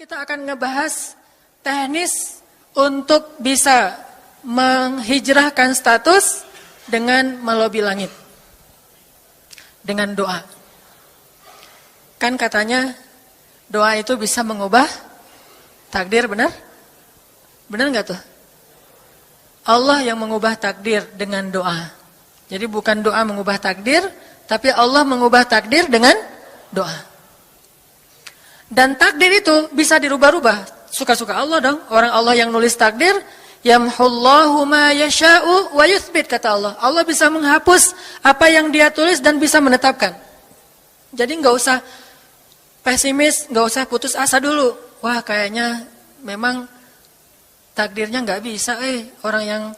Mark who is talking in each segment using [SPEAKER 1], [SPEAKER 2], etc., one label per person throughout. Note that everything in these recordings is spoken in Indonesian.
[SPEAKER 1] kita akan ngebahas teknis untuk bisa menghijrahkan status dengan melobi langit. Dengan doa. Kan katanya doa itu bisa mengubah takdir, benar? Benar nggak tuh? Allah yang mengubah takdir dengan doa. Jadi bukan doa mengubah takdir, tapi Allah mengubah takdir dengan doa. Dan takdir itu bisa dirubah-rubah. Suka-suka Allah dong. Orang Allah yang nulis takdir, yamhullahu ma yasha'u wa yuthbit, kata Allah. Allah bisa menghapus apa yang Dia tulis dan bisa menetapkan. Jadi nggak usah pesimis, nggak usah putus asa dulu. Wah, kayaknya memang takdirnya nggak bisa. Orang yang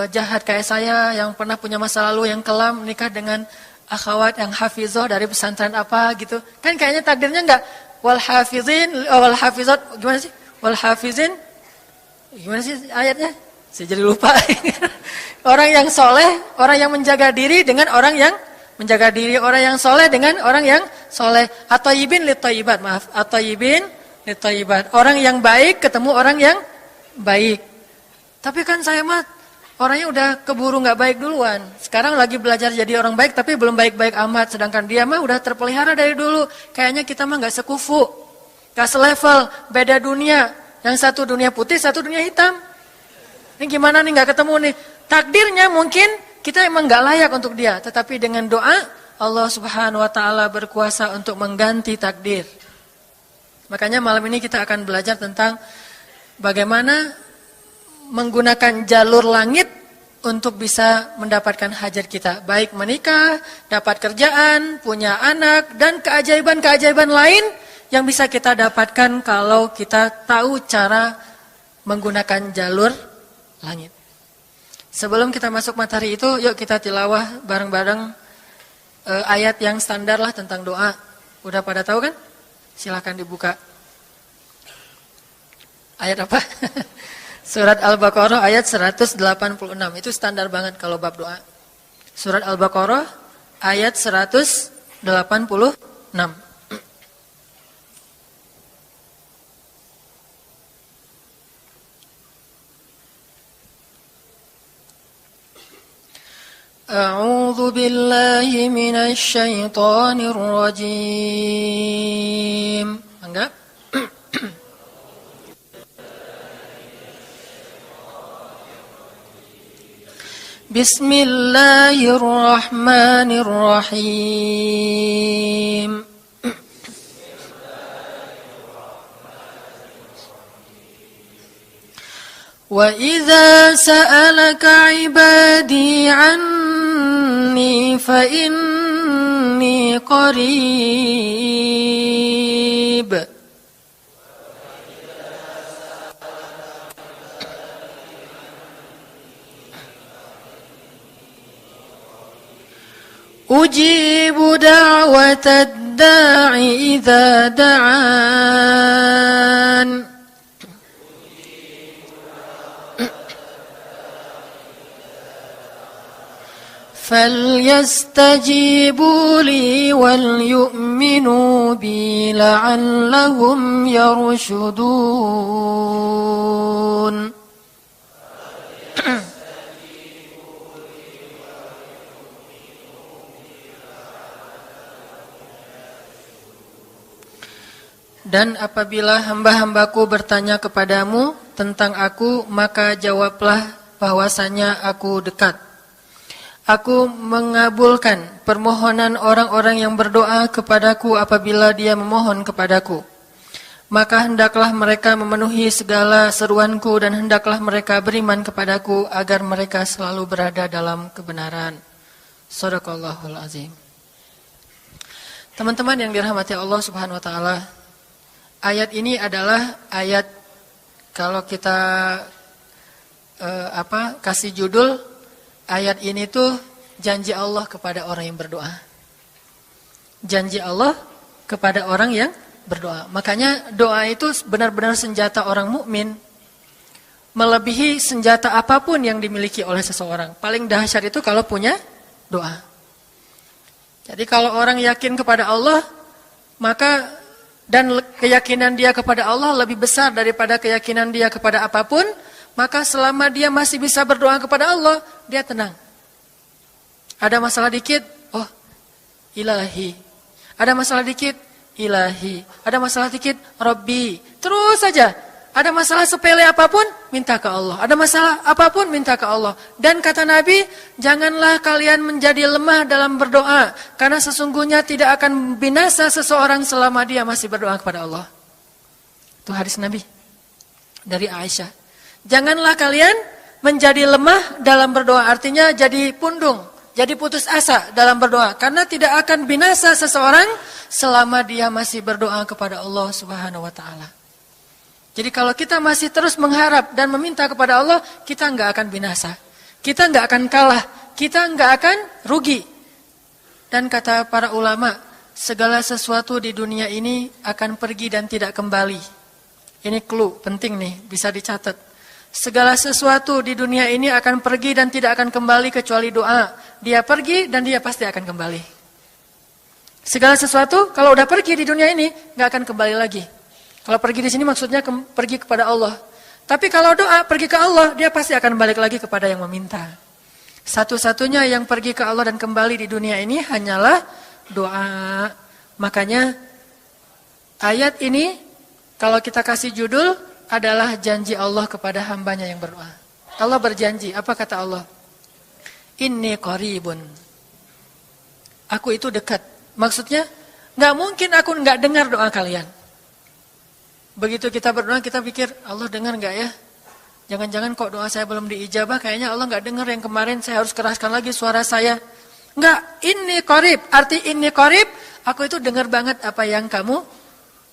[SPEAKER 1] jahat kayak saya, yang pernah punya masa lalu yang kelam, nikah dengan akhwat yang hafizoh dari pesantren apa gitu. Kan kayaknya takdirnya nggak. Wal hafizin, wal hafizat, gimana sih? Wal hafizin, gimana sih ayatnya? Saya jadi lupa. Orang yang soleh, orang yang menjaga diri dengan orang yang menjaga diri, orang yang soleh dengan orang yang soleh. At-thayyibin lit-thayyibat, maaf. At-thayyibin lit-thayyibat. Orang yang baik ketemu orang yang baik. Tapi kan saya mah orangnya udah keburu nggak baik duluan. Sekarang lagi belajar jadi orang baik tapi belum baik-baik amat. Sedangkan dia mah udah terpelihara dari dulu. Kayaknya kita mah nggak sekufu, nggak selevel, beda dunia. Yang satu dunia putih, satu dunia hitam. Ini gimana nih nggak ketemu nih? Takdirnya mungkin kita emang nggak layak untuk dia. Tetapi dengan doa Allah Subhanahu Wa Taala berkuasa untuk mengganti takdir. Makanya malam ini kita akan belajar tentang bagaimana menggunakan jalur langit untuk bisa mendapatkan hajat kita. Baik menikah, dapat kerjaan, punya anak, dan keajaiban-keajaiban lain yang bisa kita dapatkan kalau kita tahu cara menggunakan jalur langit. Sebelum kita masuk materi itu, yuk kita tilawah bareng-bareng ayat yang standar lah tentang doa. Udah pada tahu kan? Silakan dibuka. Ayat apa? Surat Al-Baqarah ayat 186. Itu standar banget kalau bab doa. Surat Al-Baqarah ayat 186. A'udzu billahi minasy syaithanir rajim. Enggak? Bismillahirrahmanirrahim. Wa idza sa'alaka 'ibadi 'anni fa inni qarib. Ujibu da'watad da'i idza da'an. Falyastajibu li wal yu'minu bi la'allahum yarshudun. Dan apabila hamba-hambaku bertanya kepadamu tentang aku, maka jawablah bahwasanya aku dekat. Aku mengabulkan permohonan orang-orang yang berdoa kepadaku apabila dia memohon kepadaku. Maka hendaklah mereka memenuhi segala seruanku dan hendaklah mereka beriman kepadaku agar mereka selalu berada dalam kebenaran. Shadaqallahul azim. Teman-teman yang dirahmati Allah Subhanahu wa taala, ayat ini adalah ayat kalau kita kasih judul ayat ini tuh janji Allah kepada orang yang berdoa. Janji Allah kepada orang yang berdoa. Makanya doa itu benar-benar senjata orang mukmin, melebihi senjata apapun yang dimiliki oleh seseorang. Paling dahsyat itu kalau punya doa. Jadi kalau orang yakin kepada Allah, maka dan keyakinan dia kepada Allah lebih besar daripada keyakinan dia kepada apapun, maka selama dia masih bisa berdoa kepada Allah, dia tenang. Ada masalah dikit, oh ilahi. Ada masalah dikit, ilahi. Ada masalah dikit, Rabbi. Terus saja. Ada masalah sepele apapun, minta ke Allah. Ada masalah apapun, minta ke Allah. Dan kata Nabi, janganlah kalian menjadi lemah dalam berdoa. Karena sesungguhnya tidak akan binasa seseorang selama dia masih berdoa kepada Allah. Itu hadis Nabi dari Aisyah. Janganlah kalian menjadi lemah dalam berdoa. Artinya jadi pundung, jadi putus asa dalam berdoa. Karena tidak akan binasa seseorang selama dia masih berdoa kepada Allah Subhanahu wa ta'ala. Jadi kalau kita masih terus mengharap dan meminta kepada Allah, kita enggak akan binasa. Kita enggak akan kalah. Kita enggak akan rugi. Dan kata para ulama, segala sesuatu di dunia ini akan pergi dan tidak kembali. Ini clue penting nih, bisa dicatat. Segala sesuatu di dunia ini akan pergi dan tidak akan kembali kecuali doa. Dia pergi dan dia pasti akan kembali. Segala sesuatu kalau udah pergi di dunia ini, enggak akan kembali lagi. Kalau pergi di sini maksudnya pergi kepada Allah. Tapi kalau doa pergi ke Allah, dia pasti akan balik lagi kepada yang meminta. Satu-satunya yang pergi ke Allah dan kembali di dunia ini hanyalah doa. Makanya ayat ini kalau kita kasih judul adalah janji Allah kepada hambanya yang berdoa. Allah berjanji, apa kata Allah? Inni qaribun. Aku itu dekat. Maksudnya nggak mungkin aku nggak dengar doa kalian. Begitu kita berdoa, kita pikir, Allah dengar enggak ya? Jangan-jangan kok doa saya belum diijabah, kayaknya Allah enggak dengar yang kemarin, saya harus keraskan lagi suara saya. Enggak, ini qarib, arti ini qarib, aku itu dengar banget apa yang kamu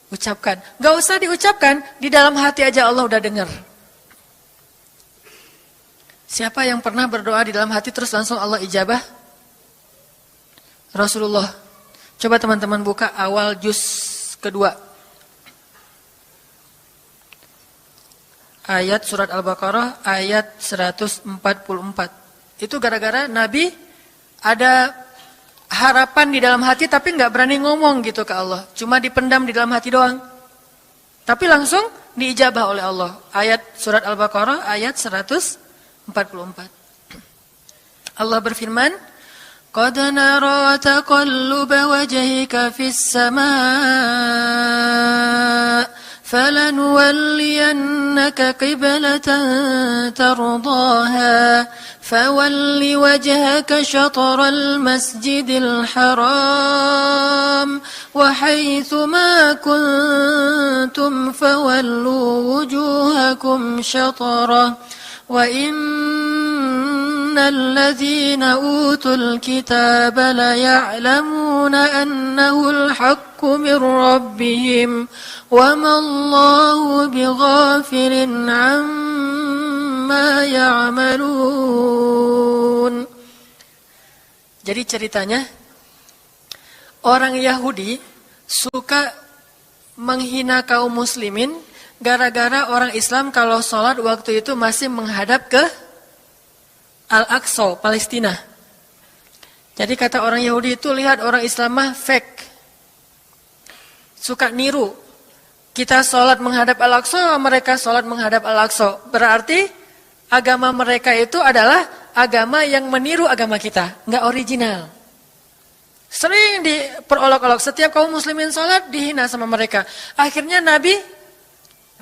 [SPEAKER 1] ucapkan. Enggak usah diucapkan, di dalam hati aja Allah udah dengar. Siapa yang pernah berdoa di dalam hati terus langsung Allah ijabah? Rasulullah. Coba teman-teman buka awal juz kedua. Ayat surat Al-Baqarah ayat 144. Itu gara-gara Nabi ada harapan di dalam hati tapi nggak berani ngomong gitu ke Allah. Cuma dipendam di dalam hati doang. Tapi langsung diijabah oleh Allah. Ayat surat Al-Baqarah ayat 144. Allah berfirman, "Qad nara taqalluba wajhika fis samaa." فَلَنُوَلِّيَنَّكَ قِبْلَةً تَرْضَاهَا فَوَلِّ وَجْهَكَ شَطْرَ الْمَسْجِدِ الْحَرَامِ وَحَيْثُ مَا كُنْتُمْ فَوَلُّوا وُجُوهَكُمْ شَطْرَهُ وَإِنَّ الَّذِينَ أُوتُوا الْكِتَابَ لَيَعْلَمُونَ أَنَّهُ الْحَقُّ مِنْ رَبِّهِمْ وَمَا اللَّهُ بِغَافِلٍ عَمَّا يَعْمَلُونَ. Jadi ceritanya, orang Yahudi suka menghina kaum muslimin gara-gara orang Islam kalau sholat waktu itu masih menghadap ke Al-Aqsa, Palestina. Jadi kata orang Yahudi itu, lihat orang Islam mah fake. Suka niru. Kita sholat menghadap Al-Aqsa, mereka sholat menghadap Al-Aqsa. Berarti agama mereka itu adalah agama yang meniru agama kita. Nggak original. Sering diperolok-olok. Setiap kaum muslimin sholat dihina sama mereka. Akhirnya Nabi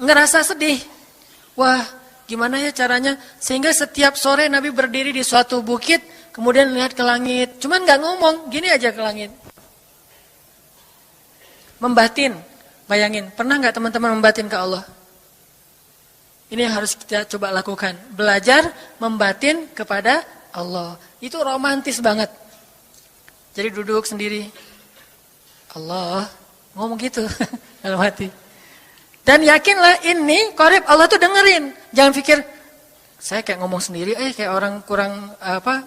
[SPEAKER 1] ngerasa sedih. Wah, gimana ya caranya? Sehingga setiap sore Nabi berdiri di suatu bukit, kemudian lihat ke langit. Cuman nggak ngomong, gini aja ke langit. Membatin. Bayangin, pernah nggak teman-teman membatin ke Allah? Ini yang harus kita coba lakukan. Belajar membatin kepada Allah. Itu romantis banget. Jadi duduk sendiri. Allah, ngomong gitu dalam hati. Dan yakinlah ini qarib, Allah tuh dengerin. Jangan pikir saya kayak ngomong sendiri, kayak orang kurang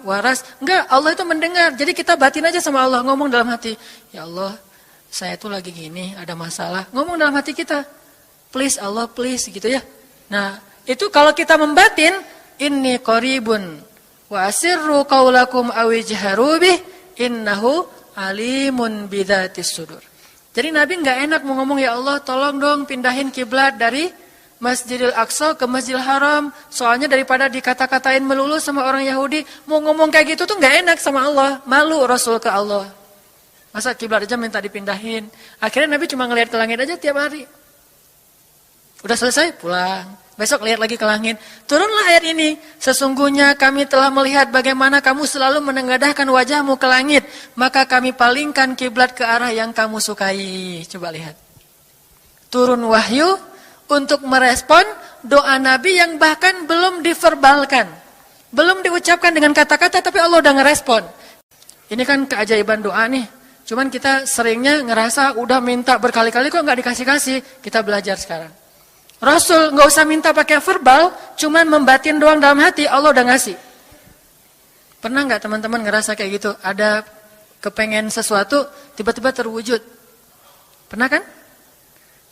[SPEAKER 1] waras. Enggak, Allah itu mendengar. Jadi kita batin aja sama Allah, ngomong dalam hati. Ya Allah, saya tuh lagi gini, ada masalah. Ngomong dalam hati kita. Please Allah, please gitu ya. Nah, itu kalau kita membatin, inni qaribun wa asirru qaulakum aw ijharu bih innahu alimun bidzatis sudur. Jadi Nabi nggak enak mau ngomong, ya Allah tolong dong pindahin kiblat dari Masjidil Aqsa ke Masjidil Haram. Soalnya daripada dikata-katain melulu sama orang Yahudi, mau ngomong kayak gitu tuh nggak enak sama Allah. Malu Rasul ke Allah. Masa kiblat aja minta dipindahin. Akhirnya Nabi cuma ngelihat ke langit aja tiap hari. Udah selesai, pulang. Besok lihat lagi ke langit. Turunlah ayat ini. Sesungguhnya kami telah melihat bagaimana kamu selalu menengadahkan wajahmu ke langit. Maka kami palingkan kiblat ke arah yang kamu sukai. Coba lihat. Turun wahyu untuk merespon doa Nabi yang bahkan belum diverbalkan. Belum diucapkan dengan kata-kata, tapi Allah udah ngerespon. Ini kan keajaiban doa nih. Cuman kita seringnya ngerasa udah minta berkali-kali kok nggak dikasih-kasih. Kita belajar sekarang. Rasul nggak usah minta pakai verbal, cuman membatin doang dalam hati, Allah udah ngasih. Pernah nggak teman-teman ngerasa kayak gitu? Ada kepengen sesuatu, tiba-tiba terwujud. Pernah kan?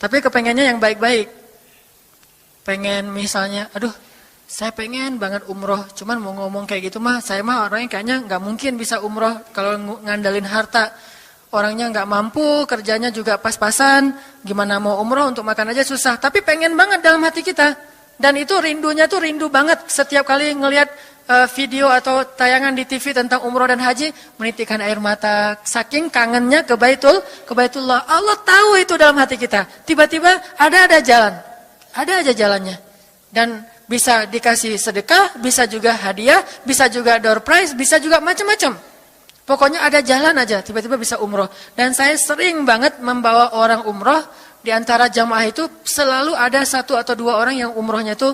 [SPEAKER 1] Tapi kepengennya yang baik-baik. Pengen misalnya, aduh, saya pengen banget umroh, cuman mau ngomong kayak gitu mah, saya mah orangnya kayaknya nggak mungkin bisa umroh kalau ngandalin harta. Orangnya nggak mampu, kerjanya juga pas-pasan, gimana mau umroh untuk makan aja susah. Tapi pengen banget dalam hati kita. Dan itu rindunya tuh rindu banget. Setiap kali ngelihat video atau tayangan di TV tentang umroh dan haji, menitikkan air mata. Saking kangennya ke Baitullah. Allah tahu itu dalam hati kita. Tiba-tiba ada jalan. Ada aja jalannya. Dan bisa dikasih sedekah, bisa juga hadiah, bisa juga door prize, bisa juga macam-macam. Pokoknya ada jalan aja, tiba-tiba bisa umroh. Dan saya sering banget membawa orang umroh, di antara jamaah itu selalu ada 1 atau 2 orang yang umrohnya itu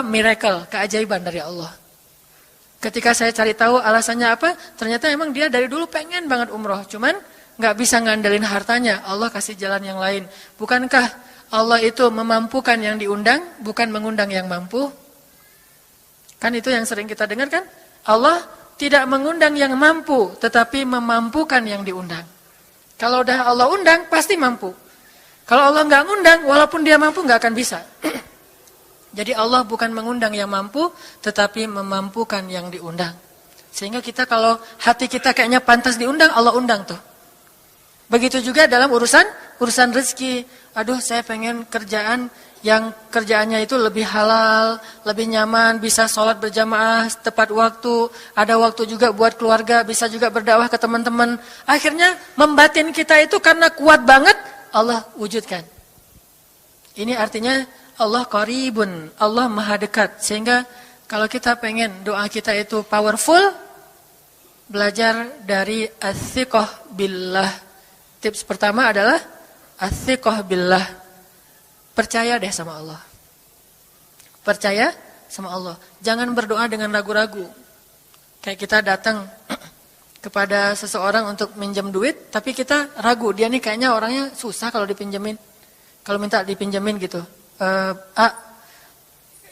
[SPEAKER 1] miracle, keajaiban dari Allah. Ketika saya cari tahu alasannya apa, ternyata emang dia dari dulu pengen banget umroh, cuman nggak bisa ngandelin hartanya, Allah kasih jalan yang lain. Bukankah Allah itu memampukan yang diundang, bukan mengundang yang mampu? Kan itu yang sering kita dengar kan? Allah tidak mengundang yang mampu, tetapi memampukan yang diundang. Kalau udah Allah undang, pasti mampu. Kalau Allah nggak ngundang, walaupun dia mampu nggak akan bisa. Jadi Allah bukan mengundang yang mampu, tetapi memampukan yang diundang. Sehingga kita kalau hati kita kayaknya pantas diundang, Allah undang tuh. Begitu juga dalam urusan rezeki. Aduh, saya pengen kerjaan yang kerjaannya itu lebih halal, lebih nyaman, bisa sholat berjamaah tepat waktu, ada waktu juga buat keluarga, bisa juga berdakwah ke teman-teman. Akhirnya membatin kita itu karena kuat banget, Allah wujudkan. Ini artinya Allah qaribun, Allah maha dekat. Sehingga kalau kita pengen doa kita itu powerful, belajar dari as-thiqah billah. Tips pertama adalah as-thiqah billah. Percaya deh sama Allah. Percaya sama Allah. Jangan berdoa dengan ragu-ragu. Kayak kita datang kepada seseorang untuk minjem duit, tapi kita ragu. Dia nih kayaknya orangnya susah kalau dipinjemin. Kalau minta dipinjemin gitu.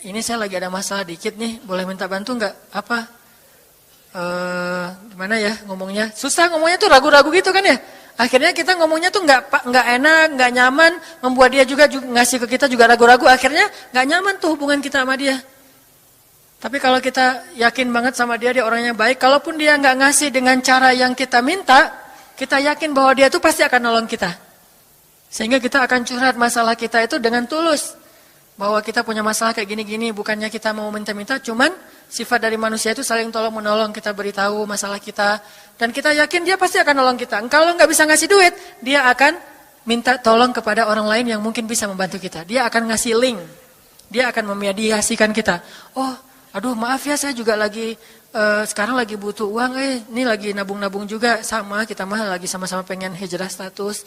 [SPEAKER 1] Ini saya lagi ada masalah dikit nih, boleh minta bantu nggak? Apa? Gimana ya ngomongnya? Susah ngomongnya tuh ragu-ragu gitu kan ya? Akhirnya kita ngomongnya tuh nggak enak, nggak nyaman, membuat dia juga ngasih ke kita juga ragu-ragu. Akhirnya nggak nyaman tuh hubungan kita sama dia. Tapi kalau kita yakin banget sama dia orangnya baik, kalaupun dia nggak ngasih dengan cara yang kita minta, kita yakin bahwa dia tuh pasti akan nolong kita. Sehingga kita akan curhat masalah kita itu dengan tulus. Bahwa kita punya masalah kayak gini-gini, bukannya kita mau minta-minta, cuman sifat dari manusia itu saling tolong-menolong, kita beritahu masalah kita. Dan kita yakin dia pasti akan nolong kita. Kalau nggak bisa ngasih duit, dia akan minta tolong kepada orang lain yang mungkin bisa membantu kita. Dia akan ngasih link. Dia akan memediasikan kita. Oh, aduh maaf ya saya juga lagi, sekarang lagi butuh uang, ini lagi nabung-nabung juga. Sama, kita mah lagi sama-sama pengen hijrah status.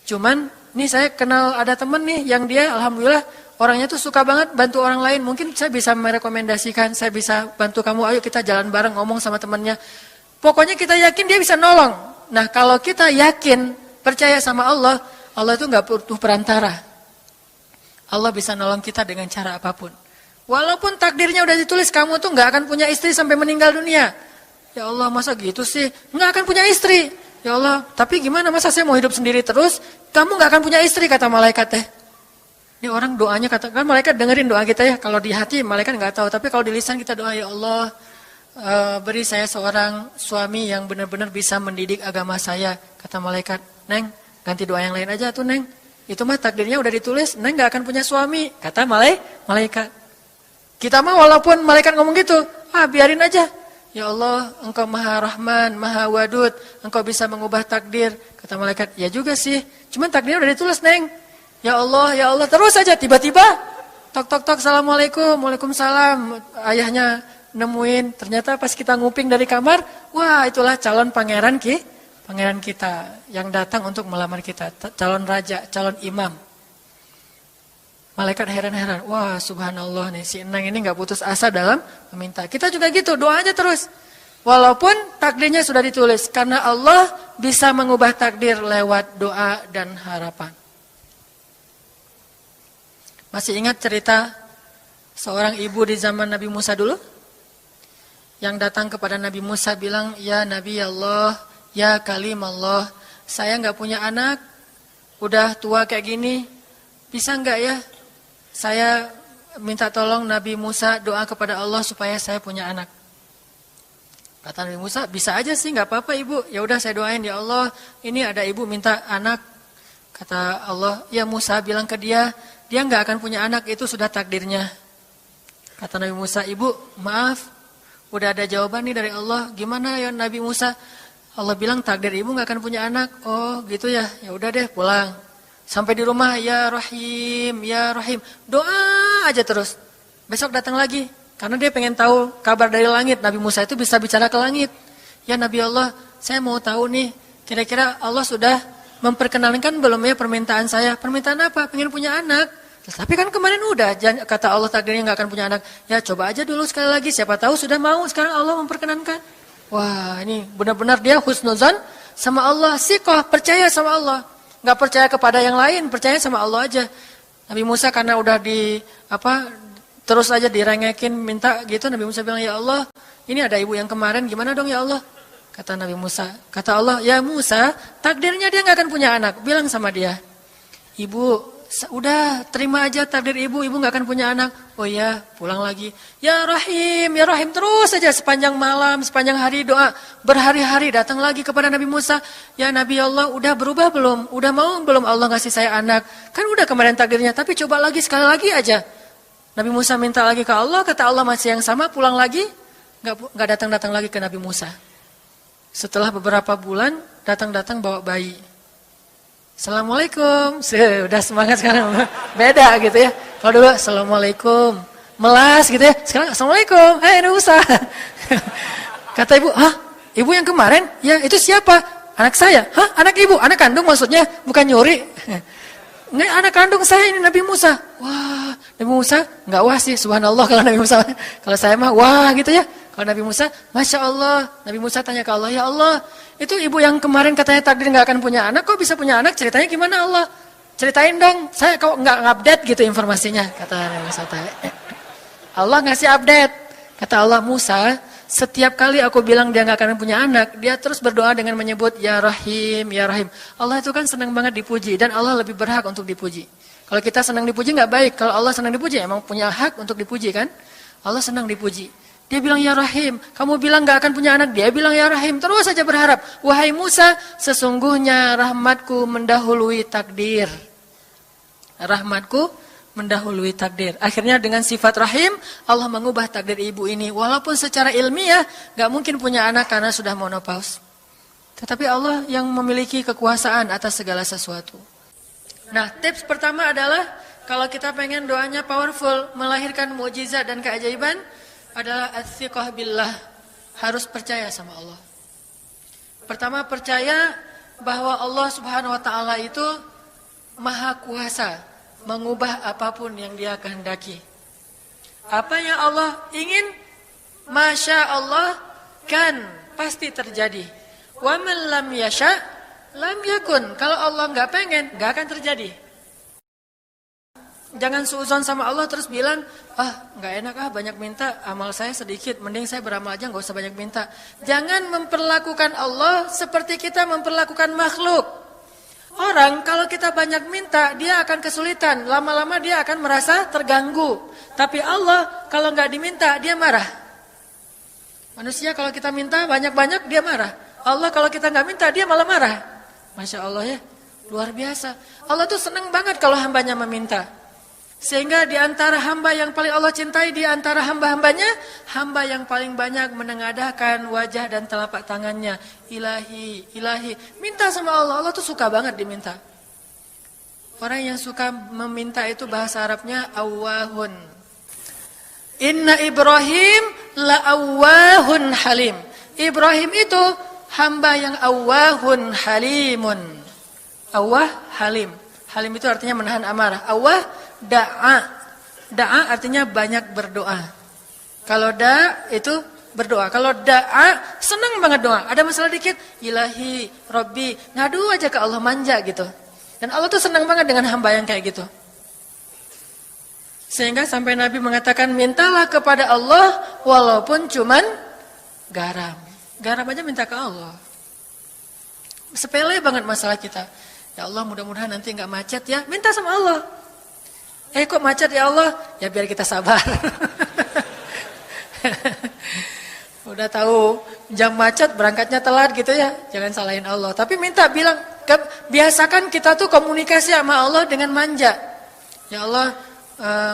[SPEAKER 1] Cuman, nih saya kenal ada temen nih yang dia alhamdulillah orangnya tuh suka banget bantu orang lain. Mungkin saya bisa merekomendasikan, saya bisa bantu kamu, ayo kita jalan bareng ngomong sama temennya. Pokoknya kita yakin dia bisa nolong. Nah kalau kita yakin, percaya sama Allah, Allah itu gak butuh perantara. Allah bisa nolong kita dengan cara apapun. Walaupun takdirnya udah ditulis, kamu tuh gak akan punya istri sampai meninggal dunia. Ya Allah masa gitu sih, gak akan punya istri. Ya Allah, tapi gimana masa saya mau hidup sendiri terus, kamu gak akan punya istri kata malaikat teh. Ini orang doanya katakan malaikat dengerin doa kita ya. Kalau di hati malaikat nggak tahu, tapi kalau di lisan kita doa, ya Allah beri saya seorang suami yang benar-benar bisa mendidik agama saya. Kata malaikat, Neng, Ganti doa yang lain aja tuh Neng. Itu mah takdirnya udah ditulis, Neng gak akan punya suami. Kata malaikat. Kita mah walaupun malaikat ngomong gitu, biarin aja. Ya Allah, Engkau Maha Rahman, Maha Wadud, Engkau bisa mengubah takdir. Kata malaikat, ya juga sih. Cuman takdirnya udah ditulis Neng. Ya Allah, terus aja tiba-tiba. Tok, Assalamualaikum, Waalaikumsalam. Ayahnya nemuin, ternyata pas kita nguping dari kamar, wah itulah calon pangeran kita yang datang untuk melamar kita, calon raja, calon imam. Malaikat heran-heran, wah subhanallah nih, si Enang ini gak putus asa dalam meminta. Kita juga gitu, doa aja terus. Walaupun takdirnya sudah ditulis, karena Allah bisa mengubah takdir lewat doa dan harapan. Masih ingat cerita seorang ibu di zaman Nabi Musa dulu? Yang datang kepada Nabi Musa bilang, ya Nabi Allah, ya kalim Allah, saya gak punya anak, udah tua kayak gini, bisa gak ya? Saya minta tolong Nabi Musa doa kepada Allah supaya saya punya anak. Kata Nabi Musa, bisa aja sih, gak apa-apa ibu. Ya udah saya doain, ya Allah, ini ada ibu minta anak. Kata Allah, ya Musa bilang ke dia gak akan punya anak, itu sudah takdirnya. Kata Nabi Musa, ibu maaf, udah ada jawaban nih dari Allah. Gimana ya Nabi Musa? Allah bilang takdir ibu gak akan punya anak. Oh gitu ya, ya udah deh pulang. Sampai di rumah, ya Rahim, ya Rahim. Doa aja terus. Besok datang lagi. Karena dia pengen tahu kabar dari langit. Nabi Musa itu bisa bicara ke langit. Ya Nabi Allah, saya mau tahu nih. Kira-kira Allah sudah memperkenalkan belum ya permintaan saya? Permintaan apa? Pengen punya anak. Tapi kan kemarin udah, kata Allah takdirnya gak akan punya anak. Ya coba aja dulu sekali lagi, siapa tahu sudah mau. Sekarang Allah memperkenankan. Wah ini benar-benar dia husnuzan sama Allah. Siqah, percaya sama Allah. Gak percaya kepada yang lain, percaya sama Allah aja. Nabi Musa karena udah terus aja direngekin minta gitu. Nabi Musa bilang, ya Allah, ini ada ibu yang kemarin, gimana dong ya Allah? Kata Nabi Musa, kata Allah, ya Musa, takdirnya dia gak akan punya anak. Bilang sama dia, ibu, udah terima aja takdir ibu gak akan punya anak. Oh ya, pulang lagi. Ya Rahim, terus aja sepanjang malam, sepanjang hari doa. Berhari-hari datang lagi kepada Nabi Musa. Ya Nabi Allah, udah berubah belum? Udah mau belum Allah ngasih saya anak? Kan udah kemarin takdirnya, tapi coba lagi, sekali lagi aja. Nabi Musa minta lagi ke Allah, kata Allah masih yang sama, pulang lagi. Gak datang-datang lagi ke Nabi Musa. Setelah beberapa bulan, datang-datang bawa bayi. Assalamualaikum. Udah semangat sekarang. Beda gitu ya. Kalau dulu Assalamualaikum. Melas gitu ya. Sekarang Assalamualaikum. Hai Nabi Musa. Kata ibu, ibu yang kemarin? Ya itu siapa? Anak saya. Anak ibu? Anak kandung maksudnya? Bukan nyuri. Nggak, anak kandung saya ini Nabi Musa. Wah, Nabi Musa nggak wah sih, subhanallah kalau Nabi Musa. Kalau saya mah wah gitu ya. Kalau Nabi Musa, Masya Allah. Nabi Musa tanya ke Allah, ya Allah, itu ibu yang kemarin katanya takdir nggak akan punya anak, kok bisa punya anak? Ceritanya gimana Allah? Ceritain dong, saya kok nggak update gitu informasinya, kata Nabi Musa. Allah ngasih update. Kata Allah, Musa, setiap kali aku bilang dia nggak akan punya anak, dia terus berdoa dengan menyebut Ya Rahim, Ya Rahim. Allah itu kan senang banget dipuji, dan Allah lebih berhak untuk dipuji. Kalau kita senang dipuji nggak baik, kalau Allah senang dipuji, emang punya hak untuk dipuji kan? Allah senang dipuji. Dia bilang Ya Rahim, kamu bilang gak akan punya anak, dia bilang Ya Rahim, terus saja berharap. Wahai Musa, sesungguhnya rahmatku mendahului takdir. Rahmatku mendahului takdir. Akhirnya dengan sifat Rahim, Allah mengubah takdir ibu ini. Walaupun secara ilmiah gak mungkin punya anak karena sudah menopause. Tetapi Allah yang memiliki kekuasaan atas segala sesuatu. Nah, tips pertama adalah kalau kita pengen doanya powerful, melahirkan mukjizat dan keajaiban, adalah ats-tsiqah billah, harus percaya sama Allah. Pertama, percaya bahwa Allah Subhanahu wa taala itu Maha Kuasa mengubah apapun yang Dia kehendaki. Apa yang Allah ingin, Masya Allah kan pasti terjadi. Wa man lam yasha lam yakun. Kalau Allah nggak pengen, nggak akan terjadi. Jangan suudzon sama Allah terus bilang, nggak enak banyak minta, amal saya sedikit, mending saya beramal aja nggak usah banyak minta. Jangan memperlakukan Allah seperti kita memperlakukan makhluk. Orang kalau kita banyak minta, dia akan kesulitan, lama-lama dia akan merasa terganggu. Tapi Allah kalau nggak diminta, dia marah. Manusia kalau kita minta banyak-banyak, dia marah. Allah kalau kita nggak minta, dia malah marah. Masya Allah ya. Luar biasa. Allah tuh senang banget kalau hambanya meminta. Sehingga di antara hamba yang paling Allah cintai, di antara hamba-hambanya, hamba yang paling banyak menengadahkan wajah dan telapak tangannya. Ilahi, ilahi. Minta sama Allah. Allah tuh suka banget diminta. Orang yang suka meminta itu bahasa Arabnya awwahun. Inna Ibrahim la'awwahun halim. Ibrahim itu hamba yang awwahun halimun. Awwah halim. Halim itu artinya menahan amarah. Awwah da'a. Da'a artinya banyak berdoa. Kalau da' itu berdoa. Kalau da'a senang banget doa. Ada masalah dikit, ilahi, Rabbi, ngadu aja ke Allah, manja gitu. Dan Allah tuh senang banget dengan hamba yang kayak gitu. Sehingga sampai Nabi mengatakan, mintalah kepada Allah walaupun cuman garam. Garam aja minta ke Allah. Sepele banget masalah kita. Ya Allah, mudah-mudahan nanti nggak macet ya. Minta sama Allah. Kok macet ya Allah? Ya biar kita sabar. Udah tahu jam macet berangkatnya telat gitu ya. Jangan salahin Allah. Tapi minta, bilang, biasakan kita tuh komunikasi sama Allah dengan manja. Ya Allah,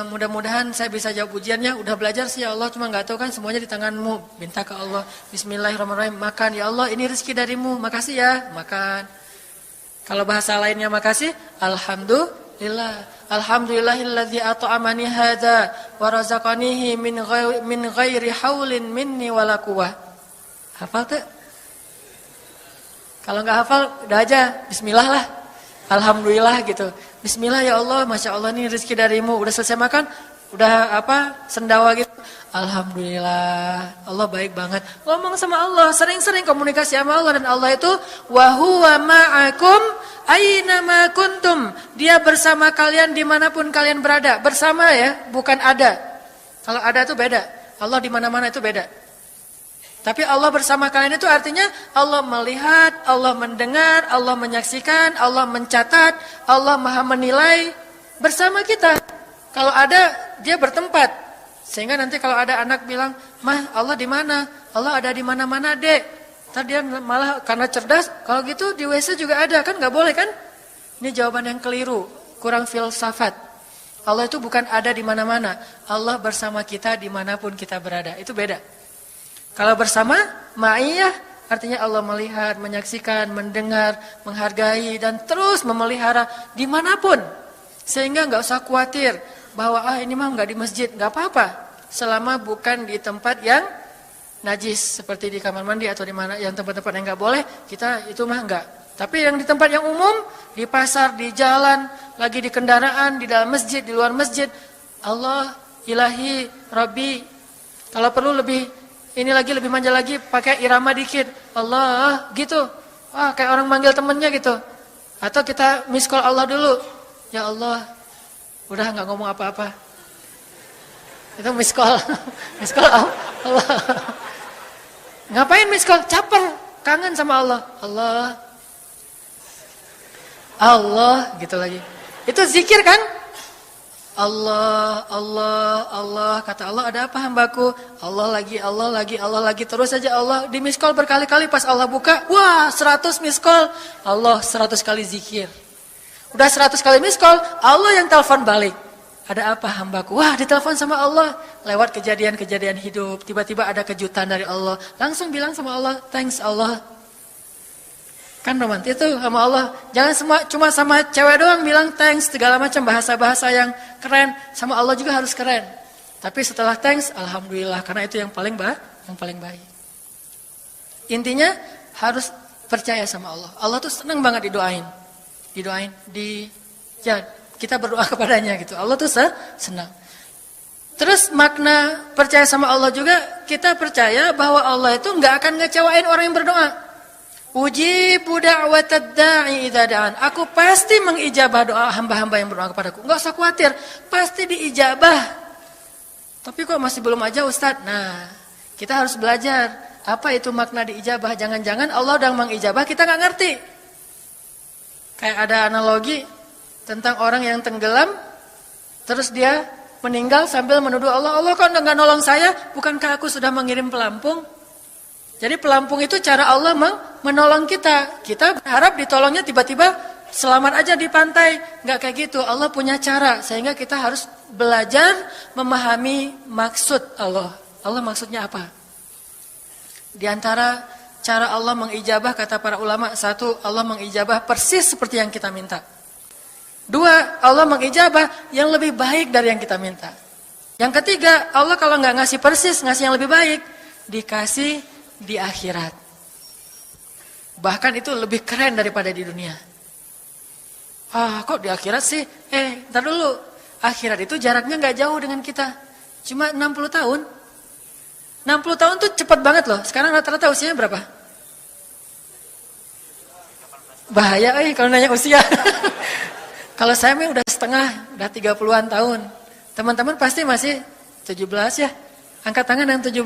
[SPEAKER 1] mudah-mudahan saya bisa jawab ujiannya. Udah belajar sih ya Allah, cuma nggak tahu kan semuanya di tanganmu. Minta ke Allah. Bismillahirrahmanirrahim. Makan ya Allah, ini rezeki darimu. Makasih ya, makan. Kalau bahasa lainnya makasih, alhamdulillah. Alhamdulillahilladzi at'amani hadza wa razaqanihi min ghairi haulin minni wala quwwah. Hafal tuh? Kalau enggak hafal, udah aja bismillah lah. Alhamdulillah gitu. Bismillah ya Allah, Masya Allah ini rezeki darimu. Udah selesai makan, udah sendawa gitu. Alhamdulillah, Allah baik banget. Ngomong sama Allah, sering-sering komunikasi sama Allah. Dan Allah itu wa huwa ma'akum aina ma kuntum. Dia bersama kalian dimanapun kalian berada. Bersama ya, bukan ada. Kalau ada itu beda. Allah di mana-mana itu beda. Tapi Allah bersama kalian itu artinya Allah melihat, Allah mendengar, Allah menyaksikan, Allah mencatat, Allah maha menilai bersama kita. Kalau ada, dia bertempat. Sehingga nanti kalau ada anak bilang, "Mah, Allah di mana?" Allah ada di mana-mana, Dek. Ntar dia malah karena cerdas, kalau gitu di WC juga ada, kan nggak boleh kan? Ini jawaban yang keliru, kurang filsafat. Allah itu bukan ada di mana-mana. Allah bersama kita dimanapun kita berada. Itu beda. Kalau bersama, ma'iyah artinya Allah melihat, menyaksikan, mendengar, menghargai, dan terus memelihara dimanapun. Sehingga nggak usah khawatir bahwa ini mah nggak di masjid, nggak apa-apa. Selama bukan di tempat yang najis, seperti di kamar mandi atau di mana yang tempat-tempat yang nggak boleh, kita itu mah nggak. Tapi yang di tempat yang umum, di pasar, di jalan, lagi di kendaraan, di dalam masjid, di luar masjid, Allah, ilahi, Rabbi. Kalau perlu lebih manja lagi, pakai irama dikit. Allah, gitu. Kayak orang manggil temennya gitu. Atau kita miss call Allah dulu. Ya Allah, udah nggak ngomong apa-apa. Itu miss call. Miss call Allah. Ngapain miss call? Caper, kangen sama Allah. Allah, gitu lagi. Itu zikir kan? Allah, kata Allah, ada apa hambaku? Allah lagi, terus saja Allah di miss call berkali-kali. Pas Allah buka, wah 100 miss call. Allah 100 kali zikir. Udah 100 kali miss call, Allah yang telepon balik. Ada apa hambaku? Wah, ditelepon sama Allah. Lewat kejadian-kejadian hidup, tiba-tiba ada kejutan dari Allah. Langsung bilang sama Allah, thanks Allah. Kan romantis itu sama Allah. Jangan cuma sama cewek doang bilang thanks, segala macam bahasa-bahasa yang keren. Sama Allah juga harus keren. Tapi setelah thanks, alhamdulillah, karena itu yang paling baik. Intinya harus percaya sama Allah. Allah tuh senang banget didoain. Kita berdoa kepadanya gitu. Allah tuh senang. Terus makna percaya sama Allah juga, kita percaya bahwa Allah itu nggak akan ngecewain orang yang berdoa. Ujibu da'watad da'i idza da'an. Aku pasti mengijabah doa hamba-hamba yang berdoa kepadaku. Enggak usah khawatir, pasti diijabah. Tapi kok masih belum aja Ustaz? Nah, kita harus belajar apa itu makna diijabah. Jangan-jangan Allah udah mengijabah, kita nggak ngerti. Kayak ada analogi tentang orang yang tenggelam, terus dia meninggal sambil menuduh Allah. Allah kok nggak nolong saya? Bukankah aku sudah mengirim pelampung? Jadi pelampung itu cara Allah menolong kita. Kita berharap ditolongnya tiba-tiba selamat aja di pantai. Nggak kayak gitu. Allah punya cara. Sehingga kita harus belajar memahami maksud Allah. Allah maksudnya apa? Di antara cara Allah mengijabah, kata para ulama, satu, Allah mengijabah persis seperti yang kita minta. Dua, Allah mengijabah yang lebih baik dari yang kita minta. Yang ketiga, Allah kalau nggak ngasih persis, ngasih yang lebih baik, dikasih di akhirat. Bahkan itu lebih keren daripada di dunia. Kok di akhirat sih? Ntar dulu. Akhirat itu jaraknya nggak jauh dengan kita. Cuma 60 tahun. 60 tahun tuh cepat banget loh. Sekarang rata-rata usianya berapa? Bahaya kalau nanya usia. Kalau saya mah udah setengah, udah 30-an tahun. Teman-teman pasti masih 17 ya. Angkat tangan yang 17.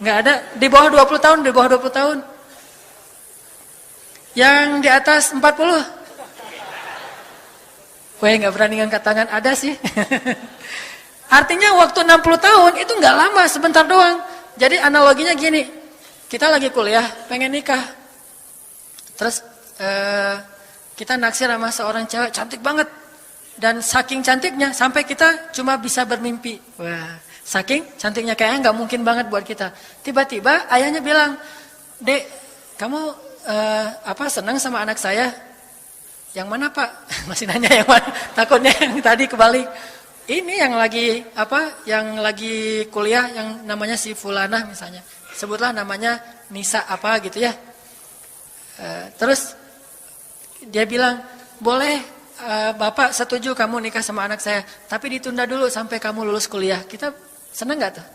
[SPEAKER 1] Nggak ada. Di bawah 20 tahun, di bawah 20 tahun. Yang di atas 40. Weh, nggak berani ngangkat tangan, ada sih. Artinya waktu 60 tahun itu nggak lama, sebentar doang. Jadi analoginya gini, kita lagi kuliah, pengen nikah. Terus kita naksir sama seorang cewek cantik banget. Dan saking cantiknya sampai kita cuma bisa bermimpi. Wah, saking cantiknya kayaknya nggak mungkin banget buat kita. Tiba-tiba ayahnya bilang, "Dek, kamu senang sama anak saya?" "Yang mana, Pak?" Masih nanya yang mana, takutnya yang tadi kebalik. Ini yang lagi yang lagi kuliah yang namanya si Fulanah misalnya. Sebutlah namanya Nisa apa gitu ya. Terus dia bilang, "Boleh, Bapak setuju kamu nikah sama anak saya, tapi ditunda dulu sampai kamu lulus kuliah." Kita seneng nggak tuh?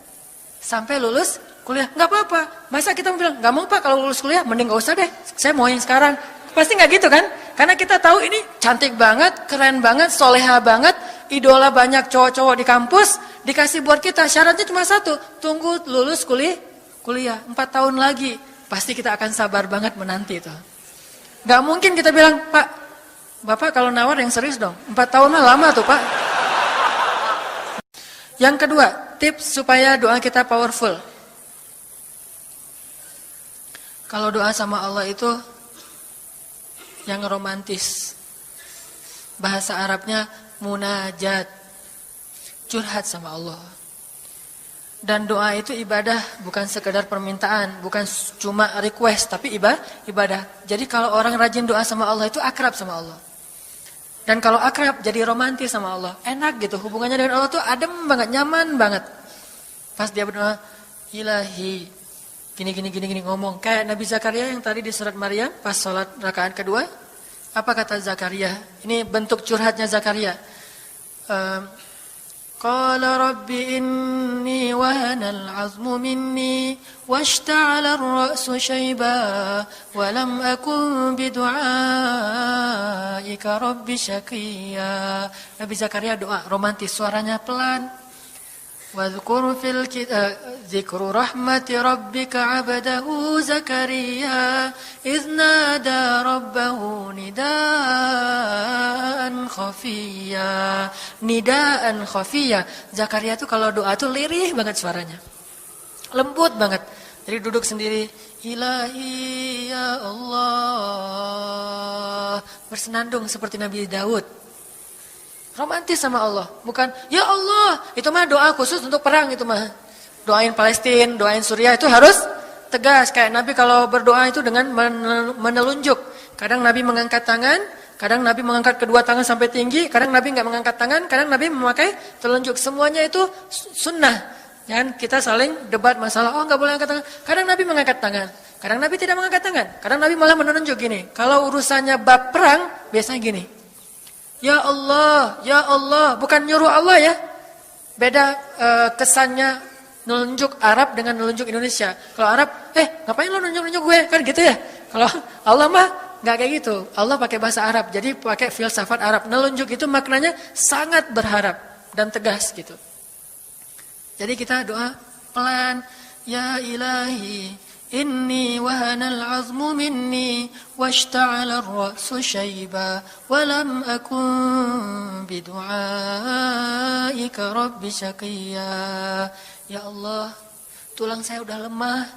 [SPEAKER 1] Sampai lulus kuliah, nggak apa-apa. Masa kita bilang, "Nggak mau Pak, kalau lulus kuliah mending nggak usah deh, saya mau yang sekarang." Pasti nggak gitu kan? Karena kita tahu ini cantik banget, keren banget, soleha banget, idola banyak cowok-cowok di kampus, dikasih buat kita. Syaratnya cuma satu, tunggu lulus kuliah 4 tahun lagi. Pasti kita akan sabar banget menanti itu. Nggak mungkin kita bilang, "Pak, Bapak kalau nawar yang serius dong, 4 tahun mah lama tuh Pak." Yang kedua, tips supaya doa kita powerful. Kalau doa sama Allah itu yang romantis. Bahasa Arabnya munajat. Curhat sama Allah. Dan doa itu ibadah, bukan sekedar permintaan, bukan cuma request, tapi ibadah. Jadi kalau orang rajin doa sama Allah itu akrab sama Allah. Dan kalau akrab jadi romantis sama Allah. Enak gitu, hubungannya dengan Allah tuh adem banget, nyaman banget. Pas dia berdoa, "Ilahi," gini ngomong. Kayak Nabi Zakaria yang tadi di surat Maryam pas sholat rakaat kedua. Apa kata Zakaria? Ini bentuk curhatnya Zakaria. Qala rabbi inni wahanal azmu minni washta'ala ar-ra'su shayba wa lam akun bidu'aika rabbi syaqiyya. Nabi Zakaria doa romantis, suaranya pelan. Wadhkur fil dzikru rahmati rabbika 'abdahu Zakaria idz nada rabbahu nidaan khafiyya. Nidaan khafiyya. Zakaria itu kalau doa tuh lirih banget suaranya. Lembut banget. Jadi duduk sendiri, "Ilahi ya Allah." Bersenandung seperti Nabi Daud. Romantis sama Allah, bukan "Ya Allah." Itu mah doa khusus untuk perang itu mah. Doain Palestina, doain Suriah itu harus tegas. Kayak Nabi kalau berdoa itu dengan menelunjuk. Kadang Nabi mengangkat tangan, kadang Nabi mengangkat kedua tangan sampai tinggi, kadang Nabi nggak mengangkat tangan, kadang Nabi memakai telunjuk. Semuanya itu sunnah. Jangan kita saling debat masalah, nggak boleh angkat tangan. Kadang Nabi mengangkat tangan, kadang Nabi tidak mengangkat tangan, kadang Nabi malah menunjuk gini. Kalau urusannya bab perang, biasanya gini. "Ya Allah, ya Allah," bukan nyuruh Allah ya. Beda kesannya nunjuk Arab dengan nunjuk Indonesia. Kalau Arab, ngapain lo nunjuk gue? Kan gitu ya. Kalau Allah mah nggak kayak gitu. Allah pakai bahasa Arab, jadi pakai filsafat Arab. Nunjuk itu maknanya sangat berharap dan tegas gitu. Jadi kita doa pelan, "Ya ilahi, inni wahanal azmu minni washta'ala ar-ra'su shayba wa lam akun bidu'aika rabbi syaqiyya." Ya Allah, tulang saya udah lemah,